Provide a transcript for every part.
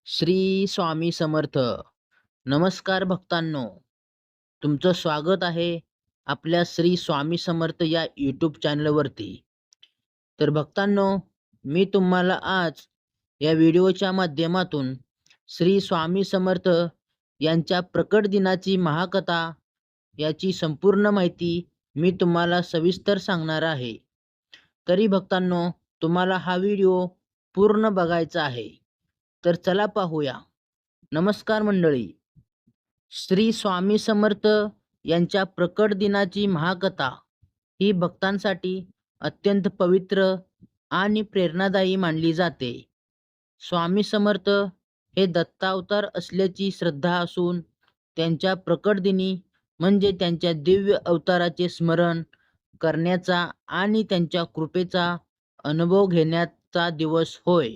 श्री स्वामी समर्थ. नमस्कार भक्तांनो, तुमचं स्वागत आहे आपल्या श्री स्वामी समर्थ या यूट्यूब चॅनलवरती. तर भक्तांनो, मी तुम्हाला आज या व्हिडिओच्या माध्यमातून श्री स्वामी समर्थ यांच्या प्रकट दिनाची महाकथा याची संपूर्ण माहिती मी तुम्हाला सविस्तर सांगणार आहे. तरी भक्तांनो, तुम्हाला हा व्हिडिओ पूर्ण बघायचा आहे. तर चला पाहूया. नमस्कार मंडळी. श्री स्वामी समर्थ यांच्या प्रकट दिनाची महाकथा ही भक्तांसाठी अत्यंत पवित्र आणि प्रेरणादायी मानली जाते. स्वामी समर्थ हे दत्तावतार असल्याची श्रद्धा असून त्यांच्या प्रकट दिनी म्हणजे त्यांच्या दिव्य अवताराचे स्मरण करण्याचा आणि त्यांच्या कृपेचा अनुभव घेण्याचा दिवस होय.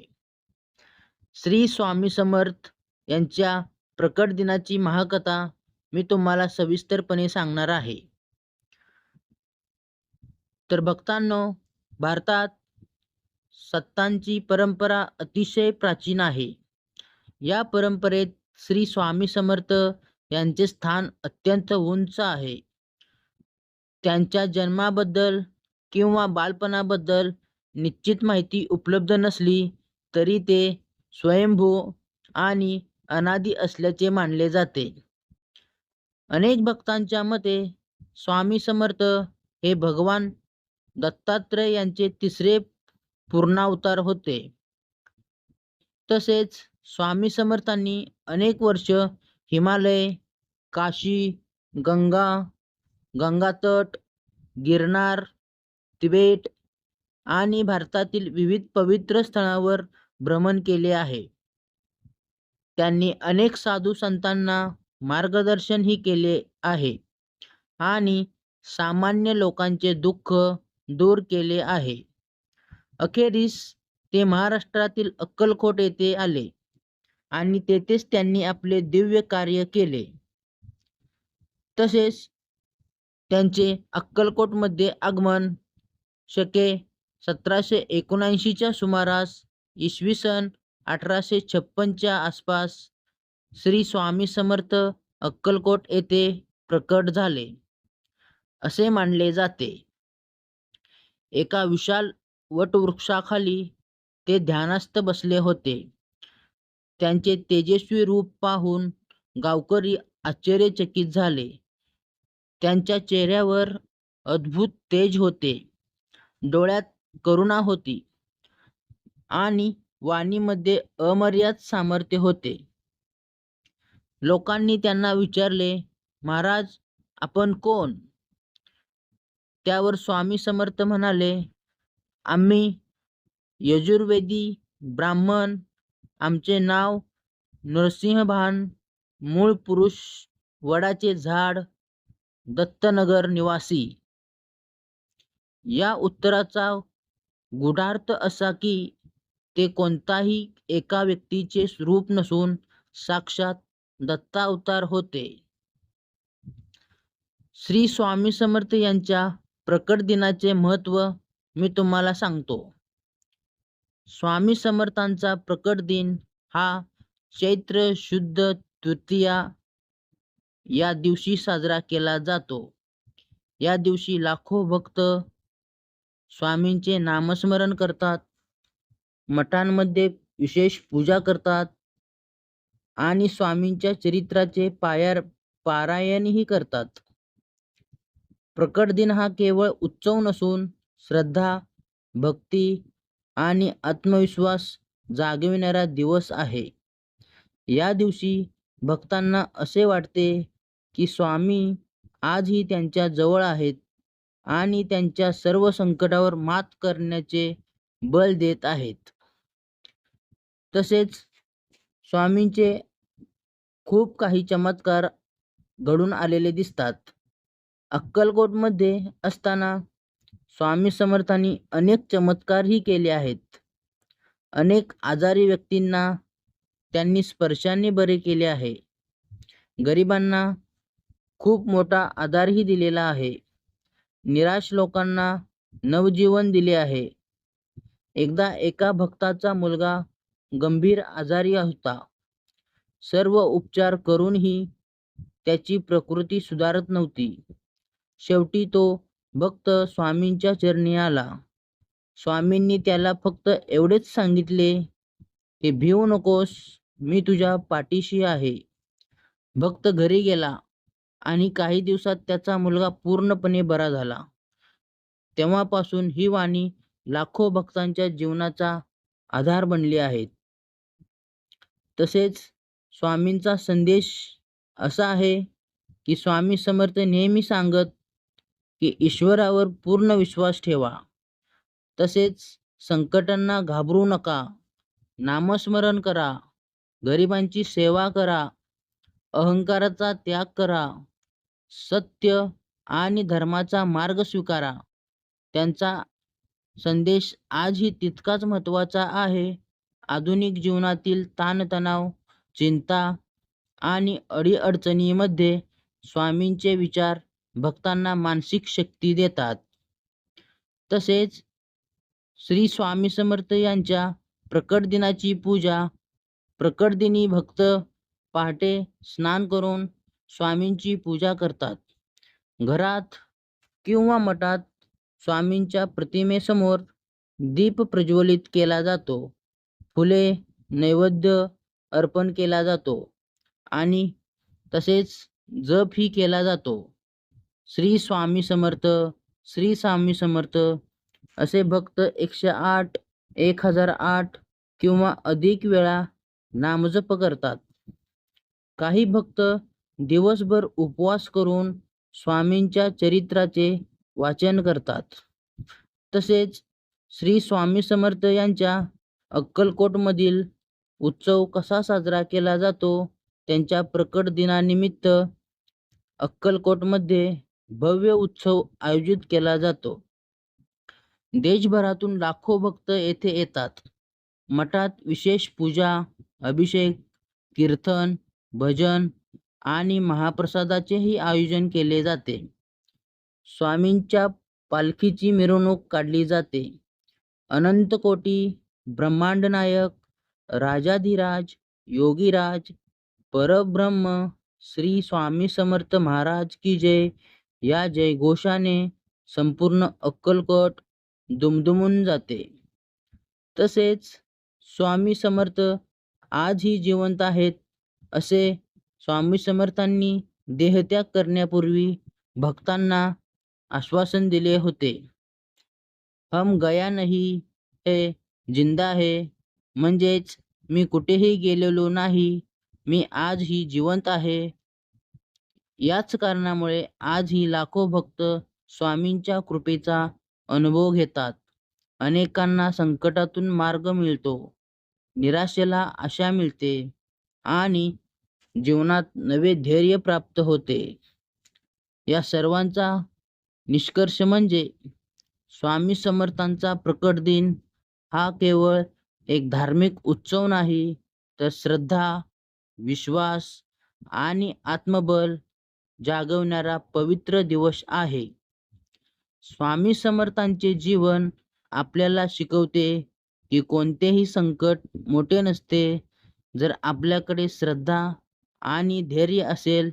श्री स्वामी समर्थ यांच्या प्रकट दिनाची महाकथा मी तुम्हाला सविस्तरपणे सांगणार आहे. तर भक्तांनो, भारतात सत्तांची परंपरा अतिशय प्राचीन आहे. या परंपरेत श्री स्वामी समर्थ यांचे स्थान अत्यंत उंच आहे. त्यांच्या जन्माबद्दल किंवा बालपणाबद्दल निश्चित माहिती उपलब्ध नसली तरी ते स्वयंभू आणि अनादी असल्याचे मानले जाते. अनेक भक्तांच्या मते स्वामी समर्थ हे भगवान दत्तात्रय यांचे तिसरे पूर्णावतार होते. तसेच स्वामी समर्थांनी अनेक वर्ष हिमालय, काशी, गंगातट, गिरनार, तिबेट आणि भारतातील विविध पवित्र स्थळांवर भ्रमण केले आहे. त्यांनी अनेक साधू संतांना मार्गदर्शनही केले आहे आणि सामान्य लोकांचे दुःख दूर केले आहे. अखेरीस ते महाराष्ट्रातील अक्कलकोट येथे आले आणि तेथेच त्यांनी आपले दिव्य कार्य केले. तसेच त्यांचे अक्कलकोटमध्ये आगमन शके 1779च्या सुमारास इसवी सन 1856च्या आसपास श्री स्वामी समर्थ अक्कलकोट येथे प्रकट झाले असे मानले जाते. एका विशाल वटवृक्षाखाली ते ध्यानस्थ बसले होते. त्यांचे तेजस्वी रूप पाहून गावकरी आश्चर्यचकित झाले. त्यांच्या चेहऱ्यावर अद्भुत तेज होते, डोळ्यात करुणा होती आणि वाणीमध्ये अमर्याद सामर्थ्य होते. लोकांनी त्यांना विचारले, महाराज, आपण कोण? त्यावर स्वामी समर्थ म्हणाले, आम्ही यजुर्वेदी ब्राह्मण. आमचे नाव नरसिंहभान, मूळ पुरुष, वडाचे झाड, दत्तनगर निवासी. या उत्तराचा गूढार्थ असा की ते कोणताही एका व्यक्तीचे रूप नसून साक्षात दत्तावतार होते. श्री स्वामी समर्थ यांच्या प्रकट दिनाचे महत्त्व मी तुम्हाला सांगतो. स्वामी समर्थांचा प्रकट दिन हा चैत्र शुद्ध तृतीया या दिवशी साजरा केला जातो. या दिवशी लाखो भक्त स्वामींचे नामस्मरण करतात, मठांमध्ये विशेष पूजा करतात आणि स्वामींच्या चरित्राचे पारायणही करतात. प्रकट दिन हा केवळ उत्सव नसून श्रद्धा, भक्ती आणि आत्मविश्वास जागविणारा दिवस आहे. या दिवशी भक्तांना असे वाटते की स्वामी आजही त्यांच्या जवळ आहेत आणि त्यांच्या सर्व संकटावर मात करण्याचे बल देत आहेत. तसेच स्वामींचे खूप काही चमत्कार घडून आलेले दिसतात. अक्कलकोटमध्ये असताना स्वामी समर्थांनी अनेक चमत्कारही केले आहेत. अनेक आजारी व्यक्तींना त्यांनी स्पर्शाने बरे केले आहे. गरिबांना खूप मोठा आधारही दिलेला आहे. निराश लोकांना नवजीवन दिले आहे. एकदा एका भक्ताचा मुलगा गंभीर आजारी होता. सर्व उपचार करूनही त्याची प्रकृती सुधारत नव्हती. शेवटी तो भक्त स्वामींच्या चरणी आला. स्वामींनी त्याला फक्त एवढेच सांगितले की भिवू नकोस, मी तुझ्या पाठीशी आहे. भक्त घरी गेला आणि काही दिवसात त्याचा मुलगा पूर्णपणे बरा झाला. तेव्हापासून ही वाणी लाखो भक्तांच्या जीवनाचा आधार बनली आहे. तसेच स्वामींचा संदेश असा आहे की स्वामी समर्थ नेहमी सांगत की ईश्वरावर पूर्ण विश्वास ठेवा. तसेच संकटांना घाबरू नका, नामस्मरण करा, गरिबांची सेवा करा, अहंकाराचा त्याग करा, सत्य आणि धर्माचा मार्ग स्वीकारा. त्यांचा संदेश आजही तितकाच महत्त्वाचा आहे. आधुनिक जीवनातील ताणतणाव, चिंता आणि अडीअडचणीमध्ये स्वामींचे विचार भक्तांना मानसिक शक्ती देतात. तसेच श्री स्वामी समर्थ यांच्या प्रकट दिनाची पूजा. प्रकट दिनी भक्त पहाटे स्नान करून स्वामींची पूजा करतात. घरात किंवा मठात स्वामींच्या प्रतिमेसमोर दीप प्रज्वलित केला जातो, फुले नैवेद्य अर्पण केला जातो आणि तसेच जपही केला जातो. श्री स्वामी समर्थ, श्री स्वामी समर्थ असे भक्त 108, 1008 किंवा अधिक वेळा नामजप करतात. काही भक्त दिवसभर उपवास करून स्वामींच्या चरित्राचे वाचन करतात. तसेच श्री स्वामी समर्थ यांच्या अक्कलकोटमधील उत्सव कसा साजरा केला जातो? त्यांच्या प्रकट दिनानिमित्त अक्कलकोटमध्ये भव्य उत्सव आयोजित केला जातो. देशभरातून लाखो भक्त येथे येतात. मठात विशेष पूजा, अभिषेक, कीर्तन, भजन आणि महाप्रसादाचेही आयोजन केले जाते. स्वामींच्या पालखीची मिरवणूक काढली जाते. अनंत कोटी ब्रह्मांड नायक, राजाधिराज, योगीराज, परब्रह्म श्री स्वामी समर्थ महाराज की जय या जयघोषाने संपूर्ण अक्कलकोट दुमदुमून जाते. तसेच स्वामी समर्थ आजही जिवंत आहेत. असे स्वामी समर्थांनी देहत्याग करण्यापूर्वी भक्तांना आश्वासन दिले होते. हम गया नहीं है, जिंदा है. म्हणजेच मी कुठेही गेलेलो नाही, मी आजही जिवंत आहे. याच कारणामुळे आजही लाखो भक्त स्वामींच्या कृपेचा अनुभव घेतात. अनेकांना संकटातून मार्ग मिळतो, निराशेला आशा मिळते आणि जीवनात नवे धैर्य प्राप्त होते. या सर्वांचा निष्कर्ष म्हणजे स्वामी समर्थांचा प्रकट दिन हा केवळ एक धार्मिक उत्सव नाही, तर श्रद्धा, विश्वास आणि आत्मबल जागवणारा पवित्र दिवस आहे. स्वामी समर्थांचे जीवन आपल्याला शिकवते की कोणतेही संकट मोठे नसते. जर आपल्याकडे श्रद्धा आणि धैर्य असेल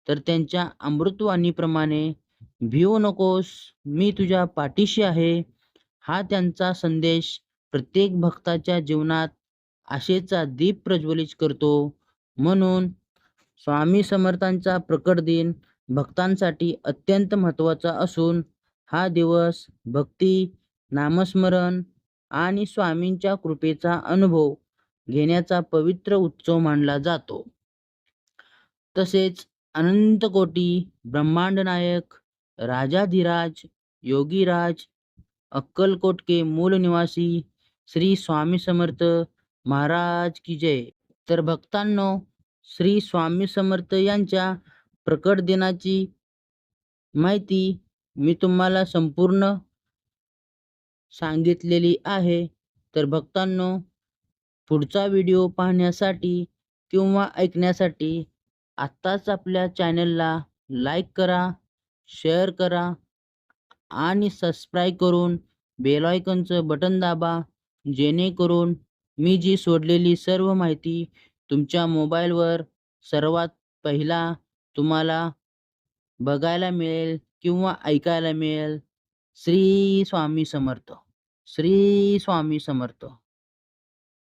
तर त्यांच्या अमृतवाणीप्रमाणे भिवू नकोस, मी तुझ्या पाठीशी आहे, हा त्यांचा संदेश प्रत्येक भक्ताच्या जीवनात आशेचा दीप प्रज्वलित करतो. म्हणून स्वामी समर्थांचा प्रकट दिन भक्तांसाठी अत्यंत महत्त्वाचा असून हा दिवस भक्ती, नामस्मरण आणि स्वामींच्या कृपेचा अनुभव घेण्याचा पवित्र उत्सव मानला जातो. तसेच अनंत कोटी ब्रह्मांड नायक, राजाधिराज, योगीराज, अक्कलकोट के मूल निवासी श्री स्वामी समर्थ महाराज की जय. तर भक्तांनो, श्री स्वामी समर्थ यांच्या प्रकट दिनाची माहिती मी तुम्हाला संपूर्ण सांगितलेली आहे. तर भक्तांनो, पुढचा व्हिडिओ पाहण्यासाठी किंवा ऐकण्यासाठी आत्ताच आपल्या चॅनलला लाईक करा, शेअर करा आणि सबस्क्राईब करून बेल आयकॉनचं बटन दाबा, जेणेकरून मी जी सोडलेली सर्व माहिती तुमच्या मोबाईलवर सर्वात पहिला तुम्हाला बघायला मिळेल किंवा ऐकायला मिळेल. श्री स्वामी समर्थ, श्री स्वामी समर्थ.